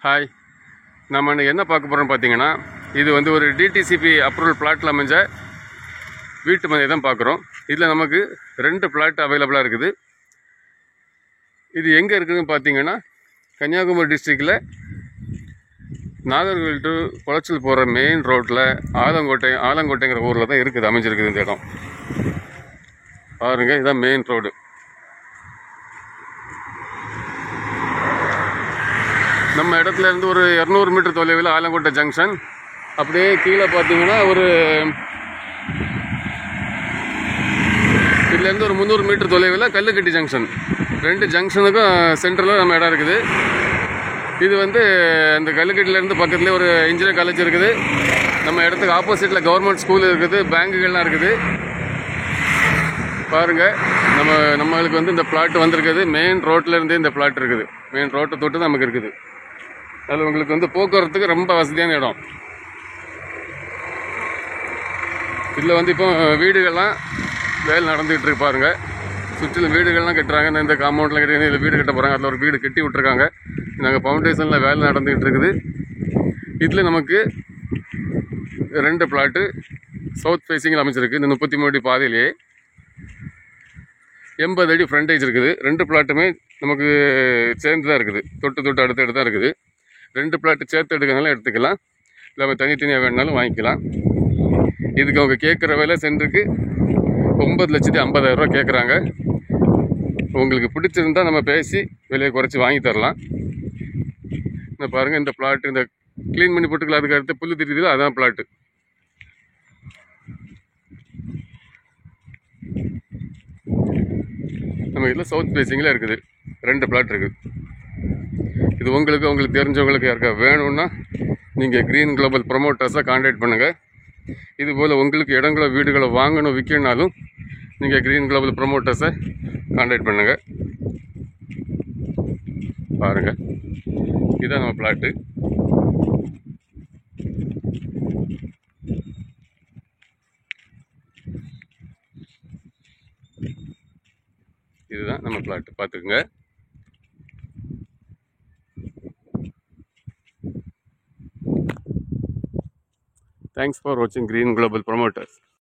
Hi, நம்ம இன்னைக்கு என்ன பார்க்க போகிறோம்னு பார்த்தீங்கன்னா, இது வந்து ஒரு டிடிசிபி அப்ரூவல் பிளாட்டில் அமைஞ்ச வீட்டு மனை தான் பார்க்குறோம். இதில் நமக்கு 2 பிளாட் அவைலபிளாக இருக்குது. இது எங்கே இருக்குதுன்னு பார்த்தீங்கன்னா, கன்னியாகுமரி டிஸ்ட்ரிக்டில் நாகர்கோவில் டு குளச்சல் போகிற மெயின் ரோட்டில் ஆலங்கோட்டைங்கிற ஊரில் தான் இருக்குது, அமைஞ்சிருக்குது இந்த இடம். பாருங்கள், இதுதான் மெயின் ரோடு. நம்ம இடத்துல இருந்து ஒரு 200 மீட்டர் தொலைவில் ஆலங்கோட்டை ஜங்ஷன். அப்படியே கீழே பார்த்தீங்கன்னா இதுலேருந்து ஒரு 300 மீட்டர் தொலைவில் கல்லுக்கட்டி ஜங்ஷன். 2 ஜங்ஷனுக்கும் சென்டரில் நம்ம இடம் இருக்குது. இது வந்து அந்த கல்லுக்கட்டிலேருந்து பக்கத்துலேயே ஒரு இன்ஜினியரிங் காலேஜ் இருக்குது. நம்ம இடத்துக்கு ஆப்போசிட்டில் கவர்மெண்ட் ஸ்கூல் இருக்குது, பேங்குகள்லாம் இருக்குது. பாருங்கள், நம்மளுக்கு வந்து இந்த பிளாட் வந்திருக்குது. மெயின் ரோட்லேருந்தே இந்த பிளாட் இருக்குது. மெயின் ரோட்டை தொட்டு நமக்கு இருக்குது. அதில் உங்களுக்கு வந்து போக்குவரத்துக்கு ரொம்ப வசதியான இடம். இதில் வந்து இப்போ வீடுகள்லாம் வேலை நடந்துகிட்டு இருக்கு. பாருங்கள், சுற்றிலும் வீடுகள்லாம் கட்டுறாங்க. இந்த காம்பவுண்டில் கட்டி இதில் வீடு கட்ட போகிறாங்க. அதில் ஒரு வீடு கட்டி விட்ருக்காங்க. நாங்கள் ஃபவுண்டேஷனில் வேலை நடந்துகிட்டு இருக்குது. இதில் நமக்கு 2 பிளாட்டு சவுத் ஃபேஸிங்கில் அமைச்சிருக்கு. இந்த 33 அடி பாதையிலேயே 80 அடி ஃப்ரண்டேஜ் இருக்குது. 2 பிளாட்டுமே நமக்கு சேர்ந்து தான் இருக்குது. தொட்டு அடுத்து தான் இருக்குது. 2 பிளாட்டு சேர்த்து எடுக்கிறதுனால எடுத்துக்கலாம், இல்லை நம்ம தனித்தனியாக வேணுனாலும் வாங்கிக்கலாம். இதுக்கு அவங்க கேட்குற விலை சென்றுக்கு 9,50,000 ரூபா கேட்குறாங்க. உங்களுக்கு பிடிச்சிருந்தால் நம்ம பேசி விலையை குறைச்சி வாங்கி தரலாம். இந்த பாருங்கள், இந்த பிளாட்டு இந்த க்ளீன் பண்ணி போட்டுக்கலாம். அதுக்கு அடுத்து புல்லு தெரியுது, அதான் பிளாட்டு. நம்ம இதில் சவுத் ஃபேஸிங்கில் இருக்குது. 2 பிளாட் இருக்குது. இது உங்களுக்கு தெரிஞ்சவங்களுக்கு யாருக்கா வேணும்னா நீங்கள் க்ரீன் குளோபல் ப்ரொமோட்டர்ஸை கான்டாக்ட் பண்ணுங்கள். இதுபோல் உங்களுக்கு இடங்களோ வீடுகளோ வாங்கணும் விற்கணுனாலும் நீங்கள் க்ரீன் குளோபல் ப்ரொமோட்டர்ஸை கான்டாக்ட் பண்ணுங்கள். பாருங்கள், இதுதான் நம்ம பிளாட்டு. இதுதான் நம்ம பிளாட்டு, பார்த்துக்குங்க. Thanks for watching Green Global Promoters.